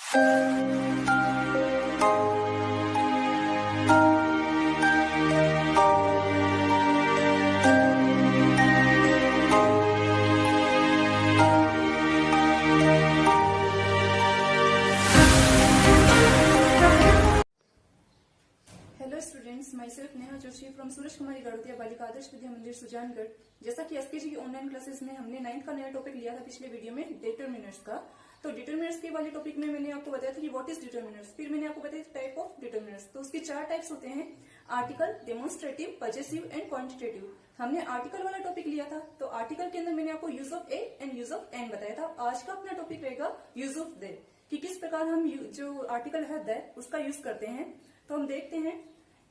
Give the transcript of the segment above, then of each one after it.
Students, myself Neha Joshi from Suraj Kumari Garhotia Balika Adarsh विद्या मंदिर सुजानगढ़। जैसा कि एसकेजी की ऑनलाइन क्लासेस में हमने 9th का नया टॉपिक लिया था पिछले वीडियो में, डिटरमिनर्स का। तो डिटरमिनर्स के वाले टॉपिक में मैंने आपको बताया था कि व्हाट इज डिटरमिनर्स। फिर मैंने आपको बताया टाइप ऑफ डिटरमिनर्स। तो उसके 4 टाइप्स होते हैं: article, demonstrative, possessive and quantitative. हमने आर्टिकल वाला टॉपिक लिया था, तो आर्टिकल के अंदर मैंने आपको use of a and use of an बताया था। आज का अपना टॉपिक रहेगा यूज ऑफ दे, कि किस प्रकार हम जो आर्टिकल है द उसका यूज करते हैं। तो हम देखते हैं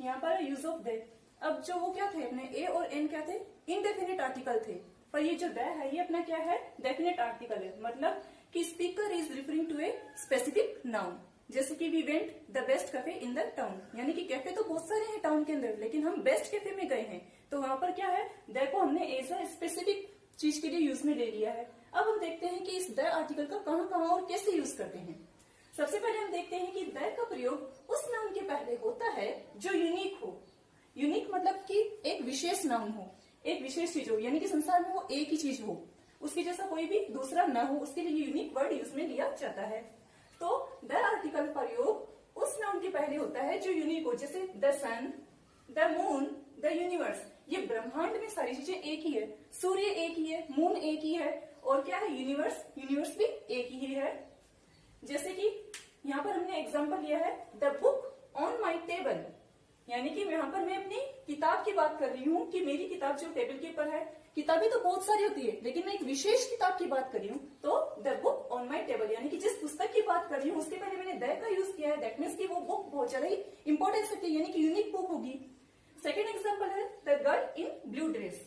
यहाँ पर यूज ऑफ दे। अब जो वो क्या थे अपने ए और एन क्या थे? इनडेफिनेट आर्टिकल थे। पर ये जो द है ये अपना क्या है? डेफिनेट आर्टिकल है। मतलब कि speaker is referring to a specific noun. जैसे कि we went the best cafe in the town, यानी कि कैफे तो बहुत सारे हैं टाउन के अंदर, लेकिन हम बेस्ट कैफे में गए हैं। तो वहां पर क्या है? द को हमने एज ए स्पेसिफिक चीज के लिए यूज में ले लिया है। अब हम देखते हैं कि इस द आर्टिकल का कहाँ और कैसे यूज करते हैं। सबसे पहले हम देखते हैं कि द का प्रयोग उस नाउन के पहले होता है जो यूनिक हो। यूनिक मतलब कि एक विशेष नाउन हो, एक विशेष चीज हो, यानी कि संसार में वो एक ही चीज हो, उसके जैसा कोई भी दूसरा ना हो, उसके लिए यूनिक वर्ड यूज में लिया जाता है। तो द आर्टिकल का प्रयोग उस नाउन के पहले होता है जो यूनिक हो, जैसे the sun, the moon, the universe. ये ब्रह्मांड में सारी चीजें एक ही है, सूर्य एक ही है, मून एक ही है, और क्या है? यूनिवर्स, यूनिवर्स भी एक ही है। जैसे कि यहाँ पर हमने एग्जाम्पल लिया है the book on my table, यानी कि यहाँ पर मैं अपनी किताब की बात कर रही हूँ कि मेरी किताब जो टेबल के ऊपर है। किताबें तो बहुत सारी होती है, लेकिन मैं एक विशेष किताब की बात कर रही हूँ। तो the book on my table, यानी कि जिस पुस्तक की बात कर रही हूँ उसके पहले मैंने द का यूज किया है। दैट मीन्स कि वो बुक बहुत ज्यादा ही इंपॉर्टेंस रखती है, यानी कि यूनिक बुक होगी। सेकेंड एग्जाम्पल है the girl in blue dress.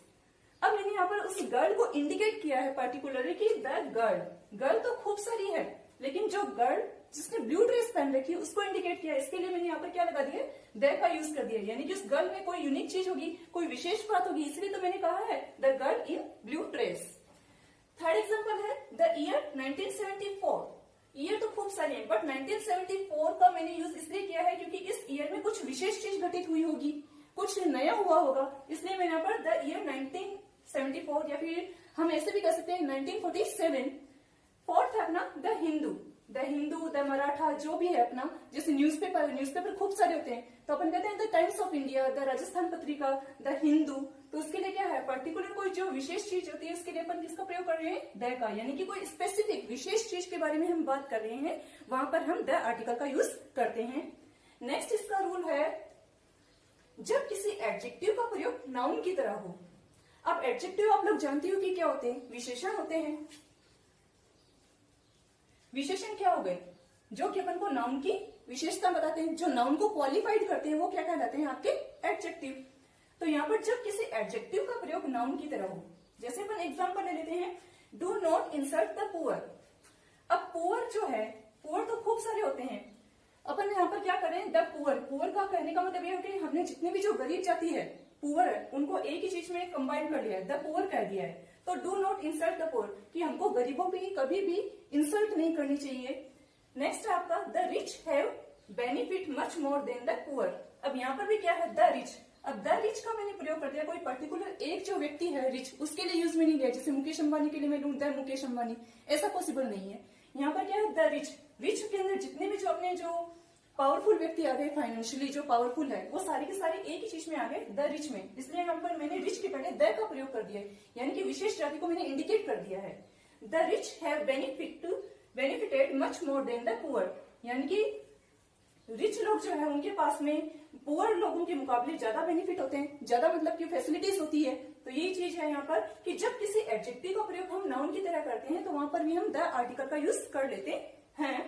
अब मैंने यहाँ पर उस गर्ल को इंडिकेट किया है पर्टिकुलरली कि द गर्ल। गर्ल तो खूब सारी है, लेकिन जो गर्ल जिसने ब्लू ड्रेस पहन रखी है उसको इंडिकेट किया। इसके लिए मैंने यहाँ पर क्या लगा दिया? द का यूज कर दिया, यानी कि उस गर्ल में कोई यूनिक चीज होगी, कोई विशेष बात होगी, इसलिए तो मैंने कहा है the girl in blue dress. Third example है द ईयर 1974। ईयर तो खूब सारी है, बट 1974 का मैंने यूज इसलिए किया है क्योंकि इस ईयर में कुछ विशेष चीज घटित हुई होगी, कुछ नया हुआ होगा, इसलिए मैंने यहाँ पर द ईयर 1974, या फिर हम ऐसे भी कर सकते हैं 1947। फोर्थ है अपना the Hindu. The Hindu, the Maratha, जो भी है अपना, जैसे न्यूज़पेपर खूब सारे होते हैं, तो अपन कहते हैं the times of India, the Rajasthan Patrika, the Hindu. तो उसके लिए क्या है? पर्टिकुलर कोई जो विशेष चीज होती है उसके लिए अपन किसका प्रयोग कर रहे हैं? द का, यानी कि कोई स्पेसिफिक विशेष चीज के बारे में हम बात कर रहे हैं, वहां पर हम द आर्टिकल का यूज करते हैं। नेक्स्ट इसका रूल है जब किसी एडजेक्टिव का प्रयोग नाउन की तरह हो। अब एडजेक्टिव आप लोग जानते हो कि क्या होते हैं? विशेषण होते हैं। विशेषण क्या हो गए? जो कि अपन को नाउन की विशेषता बताते हैं, जो नाउन को क्वालिफाइड करते हैं, वो क्या कहलाते हैं? आपके एडजेक्टिव। तो यहाँ पर जब किसी एडजेक्टिव का प्रयोग नाउन की तरह हो, जैसे अपन एग्जांपल ले लेते हैं, do not insult the poor. अब पुअर जो है, पुअर तो खूब सारे होते हैं, अपन यहाँ पर क्या करें? The poor. पुअर का कहने का मतलब ये है कि हमने जितने भी जो गरीब जाति है, पुअर है, उनको एक ही चीज में कंबाइन कर लिया है, द पुअर कह दिया है। तो do not insult the poor, कि हमको गरीबों की कभी भी इंसल्ट नहीं करनी चाहिए। नेक्स्ट है आपका the rich have benefit much more than the poor. अब यहाँ पर भी क्या है? The rich. अब द रिच का मैंने प्रयोग कर दिया, कोई पर्टिकुलर एक जो व्यक्ति है रिच, उसके लिए यूज में नहीं लिया। जैसे मुकेश अंबानी के लिए मैं लूं द मुकेश अंबानी, ऐसा पॉसिबल नहीं है। यहाँ पर क्या है? The rich. रिच के अंदर जितने भी जो अपने जो पावरफुल व्यक्ति आ गए, फाइनेंशियली जो पावरफुल है, वो सारी के सारे एक ही चीज में आ गए, द रिच में। इसलिए यहाँ पर मैंने रिच के पहले द का प्रयोग कर दिया है, यानी कि विशेष जाति को मैंने इंडिकेट कर दिया है। The rich have benefited much more than the poor, यानी कि रिच लोग जो है उनके पास में पुअर लोगों के मुकाबले ज्यादा बेनिफिट होते हैं, ज्यादा मतलब की फैसिलिटीज होती है। तो यही चीज है यहाँ पर कि जब किसी एडजेक्टिव का प्रयोग हम नाउन की तरह करते हैं, तो वहां पर भी हम द आर्टिकल का यूज कर लेते हैं।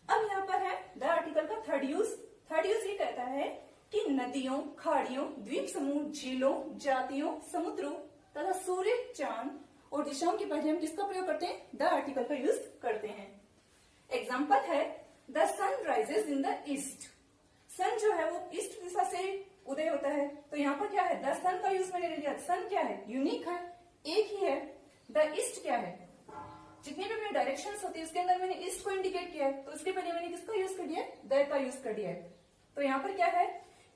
अब यहाँ पर है द आर्टिकल का थर्ड यूज। थर्ड यूज ये कहता है कि नदियों, खाड़ियों, द्वीप समूह, झीलों, जातियों, समुद्रों तथा सूर्य, चांद और दिशाओं के पहले हम किसका प्रयोग करते हैं? द आर्टिकल का यूज करते हैं। एग्जाम्पल है the sun rises in the east. Sun जो है वो ईस्ट दिशा से उदय होता है, तो यहाँ पर क्या है? द सन का यूज मैंने ले लिया। सन क्या है? यूनिक है, एक ही है। द ईस्ट क्या है? जितनी भी मेरी डायरेक्शंस होती है उसके अंदर मैंने ईस्ट को इंडिकेट किया है, तो उसके पहले मैंने किसका यूज कर दिया है, द का यूज कर दिया है। तो यहाँ पर क्या है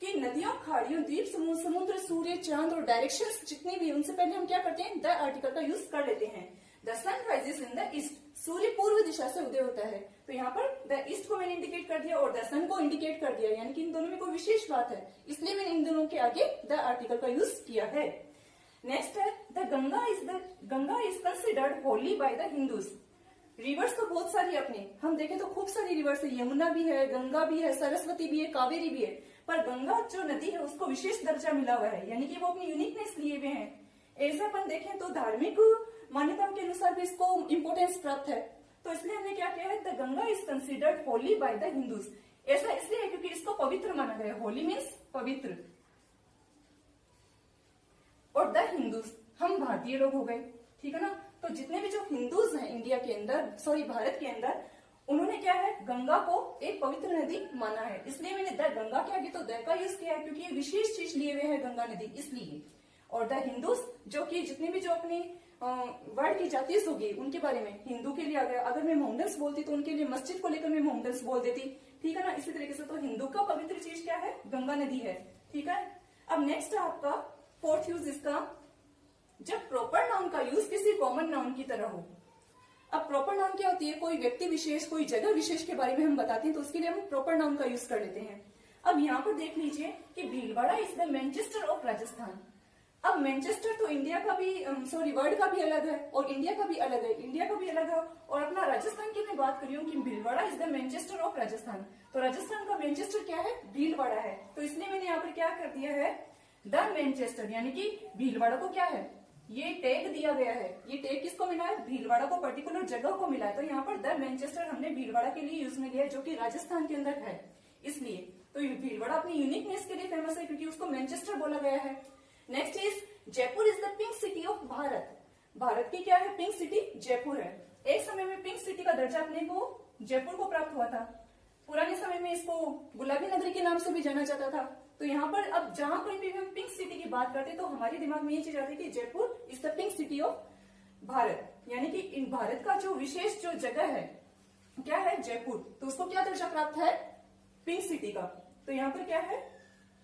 कि नदियों, खाड़ियों, द्वीप समूह, समुद्र, सूर्य, चांद और डायरेक्शंस जितनी भी, उनसे पहले हम क्या करते हैं, द आर्टिकल का यूज कर लेते हैं। The sun rises in the east, सूर्य पूर्व दिशा से उदय होता है, तो यहाँ पर द ईस्ट को मैंने इंडिकेट कर दिया और द सन को इंडिकेट कर दिया, यानी कि इन दोनों में कोई विशेष बात है, इसलिए मैंने इन दोनों के आगे द आर्टिकल का यूज किया है। नेक्स्ट है the Ganga is considered Holi by the Hindus. Reverse तो बहुत सारी अपने हम देखें तो खूब सारी रिवर्स है, यमुना भी है, गंगा भी है, सरस्वती भी है, कावेरी भी है, पर गंगा जो नदी है उसको विशेष दर्जा मिला हुआ है, यानी कि वो अपनी यूनिकनेस लिए हुए हैं। ऐसा अपन देखें तो धार्मिक मान्यताओं के अनुसार भी इसको इम्पोर्टेंस प्राप्त है, तो इसलिए हमने क्या किया है, the Ganga is considered Holi by the Hindus. ऐसा इसलिए क्योंकि इसको पवित्र माना गया है, होली मीन्स पवित्र, और द हिंदूज हम भारतीय लोग हो गए, ठीक है ना। तो जितने भी जो हिंदूज हैं इंडिया के अंदर, सॉरी भारत के अंदर, उन्होंने क्या है, गंगा को एक पवित्र नदी माना है, इसलिए मैंने द गंगा के आगे तो द का यूज किया है, क्योंकि ये विशेष चीज लिए हुए हैं गंगा नदी, इसलिए। और द हिंदूज जो कि जितने भी जो अपनी वर्ड की जाति होगी उनके बारे में हिंदू के लिए आ गया, अगर मैं मोहम्मदन्स बोलती तो उनके लिए मस्जिद को लेकर मैं मोहम्मदन्स बोल देती, ठीक है ना। इसी तरीके से तो हिंदू का पवित्र चीज क्या है, गंगा नदी है, ठीक है। अब नेक्स्ट आपका फोर्थ यूज इसका, जब प्रॉपर नाउन का यूज किसी कॉमन नाउन की तरह हो। अब प्रॉपर नाउन क्या होती है, कोई व्यक्ति विशेष, कोई जगह विशेष के बारे में हम बताते हैं, तो उसके लिए हम प्रॉपर नाउन का यूज कर लेते हैं। अब यहाँ पर देख लीजिए कि Bhilwara is the Manchester of Rajasthan. अब मैनचेस्टर तो इंडिया का भी, सॉरी वर्ल्ड का भी अलग है और इंडिया का भी अलग है, इंडिया का भी अलग है, और अपना राजस्थान की मैं बात कर रही हूँ कि Bhilwara is the Manchester of Rajasthan, तो राजस्थान का मैनचेस्टर क्या है, भीलवाड़ा है, तो इसलिए मैंने यहाँ पर क्या कर दिया है, द मैनचेस्टर, यानी कि भीलवाड़ा को क्या है, ये टैग दिया गया है, ये टैग किसको मिला है, भीलवाड़ा को, पर्टिकुलर जगह को मिला है, तो यहाँ पर द मैनचेस्टर हमने भीलवाड़ा के लिए यूज में लिया है, जो कि राजस्थान के अंदर है, इसलिए। तो भीलवाड़ा अपनी यूनिकनेस के लिए फेमस है क्योंकि उसको मैनचेस्टर बोला गया है। Next is Jaipur is the pink city of Bharat. Bharat की क्या है, पिंक सिटी जयपुर है। एक समय में पिंक सिटी का दर्जा अपने को जयपुर को प्राप्त हुआ था, पुराने समय में इसको गुलाबी नगरी के नाम से भी जाना जाता था। तो यहाँ पर अब जहां पर भी हम पिंक सिटी की बात करते हैं तो हमारे दिमाग में ये चीज आती है कि Jaipur is the pink city of Bharat, यानी कि इन भारत का जो विशेष जो जगह है क्या है, जयपुर, तो उसको क्या दर्जा प्राप्त है, पिंक सिटी का। तो यहाँ पर क्या है,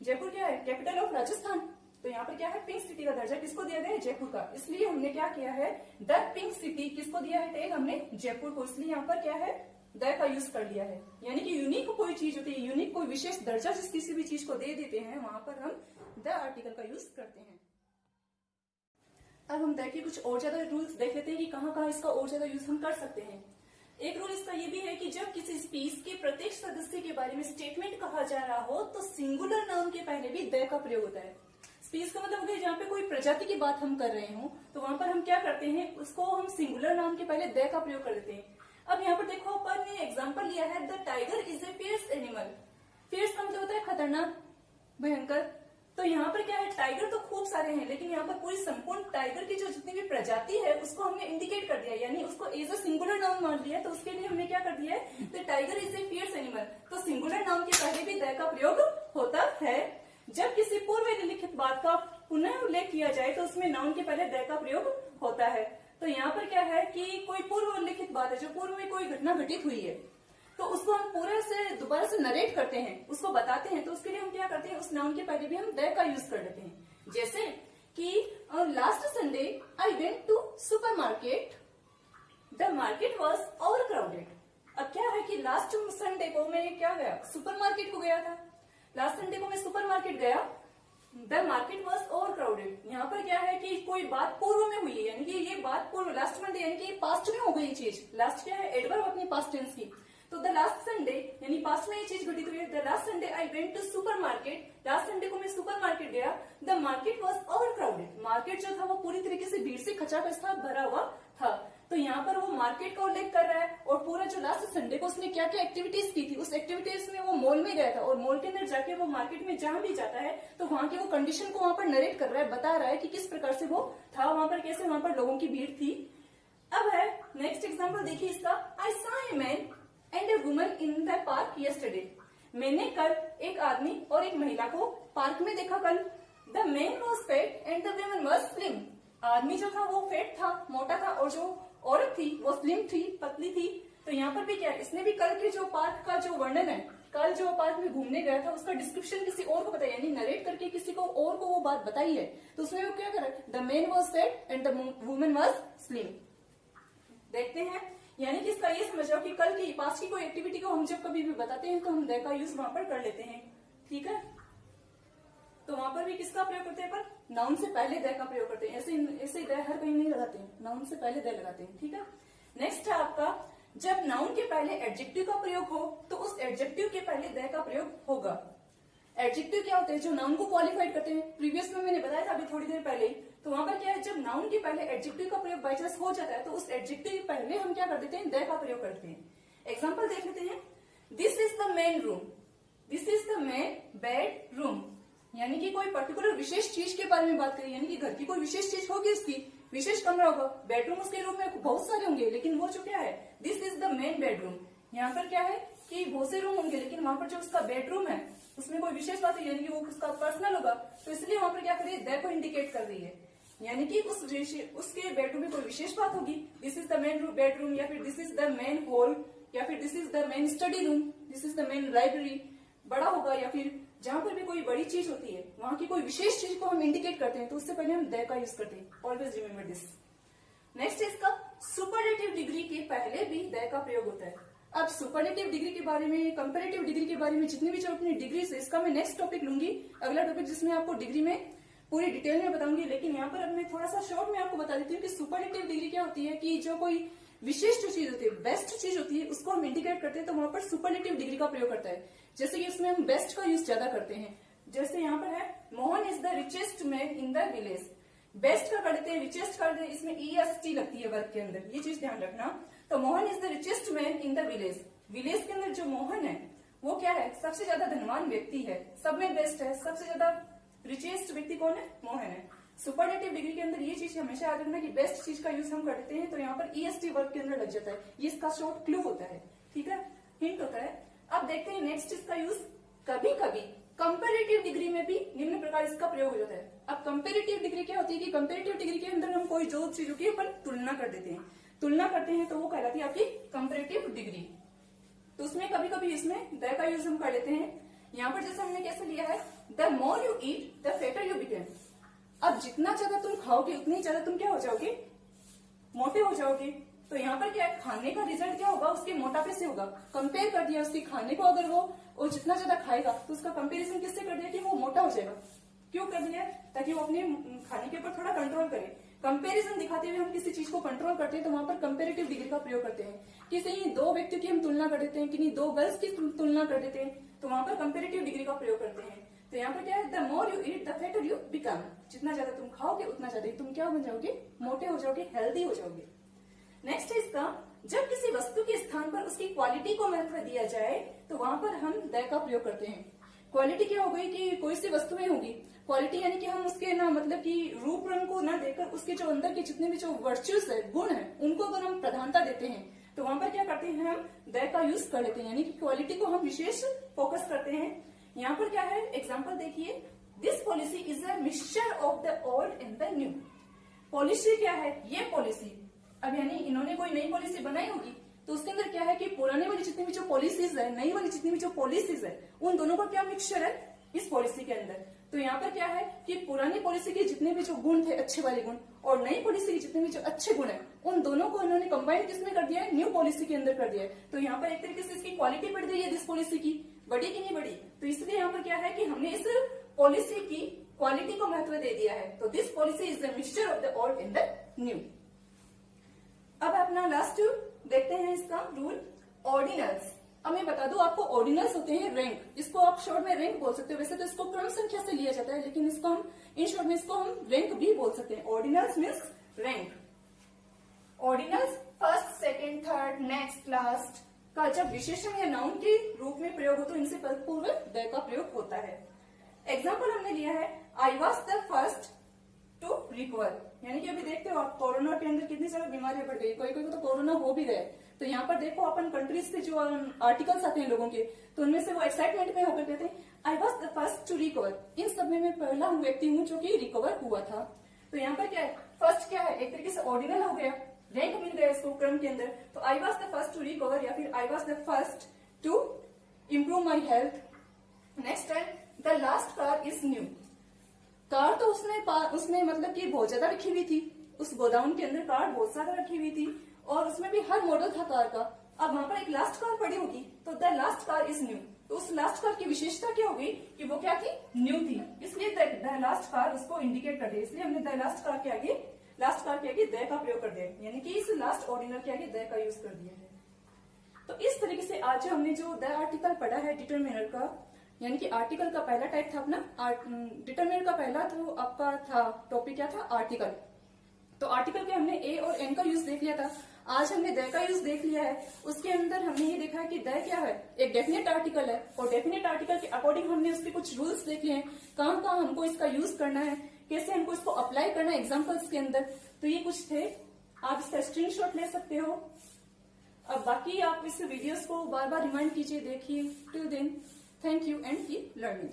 जयपुर क्या है, कैपिटल ऑफ राजस्थान, तो यहाँ पर क्या है, पिंक सिटी का दर्जा किसको दिया गया है, जयपुर का, इसलिए हमने क्या किया है, द पिंक सिटी किसको दिया है टैग, हमने जयपुर को, इसलिए यहाँ पर क्या है, द का यूज कर लिया है। यानी कि यूनिक कोई चीज होती है, यूनिक कोई विशेष दर्जा जिस किसी भी चीज को दे देते हैं, वहां पर हम द आर्टिकल का यूज करते हैं। अब हम द के कुछ और ज्यादा रूल्स देख लेते हैं कि कहाँ कहाँ इसका और ज्यादा यूज हम कर सकते हैं। एक रूल इसका ये भी है कि जब किसी स्पीस के प्रत्येक सदस्य के बारे में स्टेटमेंट कहा जा रहा हो तो सिंगुलर नाउन के पहले भी द का प्रयोग होता है। स्पीस का मतलब है जहाँ पे कोई प्रजाति की बात हम कर रहे हो तो वहां पर हम क्या करते हैं, उसको हम सिंगुलर नाउन के पहले द का प्रयोग कर देते हैं। अब यहाँ पर देखो, अपन ने एग्जांपल लिया है, the tiger is a fierce animal. Fierce का मतलब होता है खतरनाक, भयंकर। तो यहाँ पर क्या है, टाइगर तो खूब सारे हैं, लेकिन यहाँ पर पूरी संपूर्ण टाइगर की जो जितनी भी प्रजाति है उसको हमने इंडिकेट कर दिया, यानी उसको एज अ सिंगुलर नाउन मान लिया। तो उसके लिए हमने क्या कर दिया है, the tiger is a fierce animal. तो सिंगुलर नाउन के पहले भी द का प्रयोग होता है। जब किसी पूर्व लिखित बात का पुनः उल्लेख किया जाए तो उसमें नाउन के पहले द का प्रयोग होता है। तो यहाँ पर क्या है कि कोई पूर्व उल्लेखित बात है, जो पूर्व में कोई घटना घटित हुई है, तो उसको हम पूरे से दोबारा से नरेट करते हैं, उसको बताते हैं, तो उसके लिए हम क्या करते हैं, उस नाउन के पहले भी हम द का यूज कर लेते हैं। जैसे कि last Sunday I went to super market, the market was over crowded. अब क्या है कि लास्ट संडे को मैं क्या गया, सुपर मार्केट को गया था, लास्ट संडे को मैं सुपर मार्केट गया, the market was over crowded. यहाँ पर क्या है कि कोई बात पूर्व में हुई है, यानी कि ये बात पूर्व, लास्ट मंडे, यानी कि पास्ट में हो गई चीज। लास्ट क्या है, एडवर्ब अपनी पास्ट टेंस की। तो द लास्ट संडे यानी पास्ट में ये चीज घटित हुई है, the last Sunday I went to super market, last Sunday को मैं सुपर मार्केट गया, the market was over crowded. Market जो था वो पूरी तरीके से भीड़ से खचाखच था, भरा हुआ था। तो यहाँ पर वो मार्केट का उल्लेख कर रहा है, और पूरा जो लास्ट संडे को उसने क्या क्या एक्टिविटीज की थी, उस एक्टिविटीज में वो मॉल में गया था, और मॉल के अंदर जाके वो मार्केट में जहां भी जाता है तो वहां के वो कंडीशन को वहां पर नरेट कर रहा है, बता रहा है कि किस प्रकार से वो था वहां पर, कैसे वहां पर लोगों की भीड़ थी। अब है नेक्स्ट एग्जाम्पल देखिए इसका, I saw a man and a woman in the park yesterday. मैंने कल एक आदमी और एक महिला को पार्क में देखा कल। The man was fat and the woman was slim. आदमी जो था वो फैट था, मोटा था, और जो औरत थी वो स्लिम थी, पतली थी। तो यहाँ पर भी क्या है, इसने भी कल के जो पार्क का जो वर्णन है, कल जो पार्क में घूमने गया था उसका डिस्क्रिप्शन किसी और को बताया, यानी नरेट करके किसी को और को वो बात बताई है। तो उसमें वो क्या करा, the man was fat and the women was slim. देखते हैं, यानी कि इसका ये समझ आओ कि कल की पास्ट की कोई एक्टिविटी को हम जब कभी भी बताते हैं तो हम द का यूज वहां पर कर लेते हैं। ठीक है, तो वहां पर भी किसका प्रयोग करते हैं, पर नाउन से पहले द का प्रयोग करते हैं। ऐसे द हर कहीं नहीं लगाते हैं, नाउन से पहले द लगाते हैं। ठीक है, नेक्स्ट है आपका, जब नाउन के पहले एडजेक्टिव का प्रयोग हो तो उस एडजेक्टिव के पहले द का प्रयोग होगा। एडजेक्टिव क्या होते हैं, जो नाउन को क्वालिफाइड करते हैं। प्रीवियस में मैंने बताया था अभी थोड़ी देर पहले ही। तो वहां पर क्या है, जब नाउन के पहले एडजेक्टिव का प्रयोग बाई चांस हो जाता है तो उस एडजेक्टिव के पहले हम क्या कर देते हैं, द का प्रयोग करते हैं। एग्जाम्पल देख लेते हैं, this is the main room, this is the main bed room. यानी कि कोई पर्टिकुलर विशेष चीज के बारे में बात करें, यानी कि घर की कोई विशेष चीज होगी, उसकी विशेष कमरा होगा। बेडरूम उसके रूम में बहुत सारे होंगे, लेकिन वो जो क्या है, this is the main bedroom. यहाँ पर क्या है कि बहुत से रूम होंगे, लेकिन वहां पर जो उसका बेडरूम है उसमें कोई विशेष बात है, यानी कि वो उसका पर्सनल होगा। तो इसलिए वहां पर क्या कर रही है, द को इंडिकेट कर रही है, यानी कि उसके बेडरूम में कोई विशेष बात होगी। This is the main bedroom, या फिर this is the main hall, या फिर this is the main study room, this is the main library. बड़ा होगा, या फिर जहां पर भी कोई बड़ी चीज होती है वहां की कोई विशेष चीज को हम इंडिकेट करते हैं तो उससे पहले हम द का यूज करते हैं। Always remember this. नेक्स्ट इसका सुपरलेटिव डिग्री के पहले भी द का प्रयोग होता है। अब सुपरलेटिव डिग्री के बारे में, कंपैरेटिव डिग्री के बारे में, जितनी भी जो अपनी डिग्री है, इसका मैं नेक्स्ट टॉपिक लूंगी, अगला टॉपिक, जिसमें आपको डिग्री में पूरी डिटेल में बताऊंगी। लेकिन यहाँ पर अब मैं थोड़ा सा शॉर्ट में आपको बता देती हूँ कि सुपरलेटिव डिग्री क्या होती है, कि जो कोई विशिष्ट चीज होती है, बेस्ट चीज होती है, उसको हम इंडिकेट करते हैं तो वहां पर सुपरलेटिव डिग्री का प्रयोग करता है। जैसे कि इसमें हम बेस्ट का यूज ज्यादा करते हैं। जैसे यहाँ पर है, Mohan is the richest man in the village. Best का कर देते हैं, रिचेस्ट कर देते हैं, इसमें EST लगती है वर्ग के अंदर, ये चीज ध्यान रखना। तो Mohan is the richest man in the village. Village के अंदर जो मोहन है वो क्या है, सबसे ज्यादा धनवान व्यक्ति है, सब में बेस्ट है, सबसे ज्यादा रिचेस्ट व्यक्ति कौन है, मोहन है। सुपरलेटिव डिग्री के अंदर ये चीज हमेशा याद रखना कि बेस्ट चीज का यूज हम करते हैं तो यहाँ पर EST वर्ग के अंदर लग जाता है, ये इसका शॉर्ट क्लू होता है। ठीक है, हिंट होता है। अब देखते हैं नेक्स्ट इसका यूज, कभी कभी कंपैरेटिव डिग्री में भी निम्न प्रकार इसका प्रयोग हो जाता है। अब कंपैरेटिव डिग्री क्या होती है कि कंपैरेटिव डिग्री के अंदर हम कोई जो चीजों की अपन तुलना कर देते हैं, तुलना करते हैं तो वो कहलाती है आपकी कंपैरेटिव डिग्री। तो उसमें कभी कभी इसमें द का यूज हम कर लेते हैं। यहाँ पर जैसे हमने कैसे लिया है, the more you eat the fatter you become. अब जितना ज्यादा तुम खाओगे उतनी ज्यादा तुम क्या हो जाओगे, मोटे हो जाओगे। तो यहाँ पर क्या है, खाने का रिजल्ट क्या होगा, उसके मोटापे से होगा। कंपेयर कर दिया उसके खाने को, अगर वो जितना ज्यादा खाएगा तो उसका कंपैरिजन किससे कर दिया कि वो मोटा हो जाएगा। क्यों कर दिया, ताकि वो अपने खाने के ऊपर थोड़ा कंट्रोल करे। कंपैरिजन दिखाते हुए हम किसी चीज को कंट्रोल करते हैं तो वहां पर कंपैरेटिव डिग्री का प्रयोग करते हैं। किसी दो व्यक्तियों की हम तुलना कर देते हैं, किन्हीं दो गर्ल्स की तुलना कर देते हैं तो वहां पर कंपैरेटिव डिग्री का प्रयोग करते हैं। तो यहाँ पर क्या है, the more you eat the fatter you become. जितना ज्यादा तुम खाओगे उतना ज्यादा तुम क्या बन जाओगे, मोटे हो जाओगे, हेल्दी हो जाओगे। नेक्स्ट है इसका, जब किसी वस्तु के स्थान पर उसकी क्वालिटी को महत्व दिया जाए तो वहां पर हम द का प्रयोग करते हैं। क्वालिटी क्या हो गई कि कोई सी वस्तुएं होगी, क्वालिटी यानी कि हम उसके ना मतलब कि रूप रंग को ना देखकर उसके जो अंदर के जितने भी जो वर्च्यूज है, गुण है, उनको अगर हम प्रधानता देते हैं तो वहां पर क्या करते हैं, हम द का यूज कर लेते हैं, यानी कि क्वालिटी को हम विशेष फोकस करते हैं। यहाँ पर क्या है, एग्जाम्पल देखिए, this policy is a mixture of the old and the new. Policy क्या है, ये पॉलिसी, अब यानी इन्होंने कोई नई पॉलिसी बनाई होगी तो उसके अंदर क्या है कि पुराने वाली जितनी भी जो पॉलिसीज है, नई वाली जितनी भी जो पॉलिसीज है, उन दोनों का क्या मिक्सचर है इस पॉलिसी के अंदर। तो यहाँ पर क्या है कि पुरानी पॉलिसी के जितने भी जो गुण थे, अच्छे वाले गुण, और नई पॉलिसी के जितने भी जो अच्छे गुण है, उन दोनों को इन्होंने कंबाइन किसमें कर दिया है, न्यू पॉलिसी के अंदर कर दिया है। तो यहाँ पर एक तरीके से इसकी क्वालिटी बढ़ गई है, इस पॉलिसी की बड़ी की नहीं बड़ी। तो इसलिए यहाँ पर क्या है कि हमने इस पॉलिसी की क्वालिटी को महत्व दे दिया है। तो this policy is the mixture of the old and the new. अब अपना लास्ट देखते हैं इसका रूल, ऑर्डिनल्स। अब मैं बता दूं आपको, ऑर्डिनल्स होते हैं रैंक, इसको आप शॉर्ट में रैंक बोल सकते हो। वैसे तो इसको क्रम संख्या से लिया जाता है, लेकिन इसको हम इन शॉर्ट में इसको हम रैंक भी बोल सकते हैं। Ordinals means rank. Ordinals first, second, third, next, last का जब विशेषण या नाउन के रूप में प्रयोग हो तो इनसे पूर्व द का प्रयोग होता है। एग्जाम्पल हमने लिया है, I was the first to recover. यानी कि अभी देखते हो आप, कोरोना के अंदर कितनी सारी बीमारियां बढ़ गई, कोई कोई को तो कोरोना हो भी गए। तो यहाँ पर देखो अपन कंट्रीज से जो आर्टिकल्स आते हैं लोगों के, तो उनमें से वो एक्साइटमेंट में होकर कहते हैं I was the first to recover. इन सब में मैं पहला व्यक्ति हूँ जो कि रिकवर हुआ था। तो यहाँ पर क्या है, फर्स्ट क्या है, एक तरीके से ऑर्डिनल हो गया, रैंक मिल गया इसको क्रम के अंदर। तो I was the first to recover या फिर I was the first to improve my health. Next है the last car is new. Car तो उसमें मतलब कि बहुत ज्यादा रखी हुई थी, उस गोदाम के अंदर कार बहुत ज्यादा रखी हुई थी और उसमें भी हर मॉडल था कार का। अब वहां पर एक लास्ट कार पड़ी होगी तो the last car is new. तो उस लास्ट कार की विशेषता क्या होगी कि वो क्या थी, न्यू थी, इसलिए द लास्ट कार उसको इंडिकेट कर दे, इसलिए हमने द लास्ट कार के आगे द का प्रयोग कर दिया, यानी कि इस लास्ट ऑर्डिनल के आगे द का यूज कर दिया है। तो इस तरीके से आज हमने जो द आर्टिकल पढ़ा है डिटरमिनर का, यानी कि आर्टिकल का पहला टाइप था अपना डिटरमिनर का पहला तो आपका था टॉपिक क्या था, आर्टिकल। तो आर्टिकल के हमने ए और एन का यूज देख लिया था, आज हमने द का यूज देख लिया है। उसके अंदर हमने ये देखा है कि द क्या है, एक डेफिनेट आर्टिकल है और डेफिनेट आर्टिकल के अकॉर्डिंग हमने उसके कुछ रूल्स देख लिए हैं, कहाँ कहाँ हमको इसका यूज करना है, कैसे हमको इसको अप्लाई करना है एग्जाम्पल्स के अंदर। तो ये कुछ थे, आप इसका स्क्रीनशॉट ले सकते हो। अब बाकी आप इस वीडियोस को बार बार रिमाइंड कीजिए, देखिए। Till then thank you and keep learning.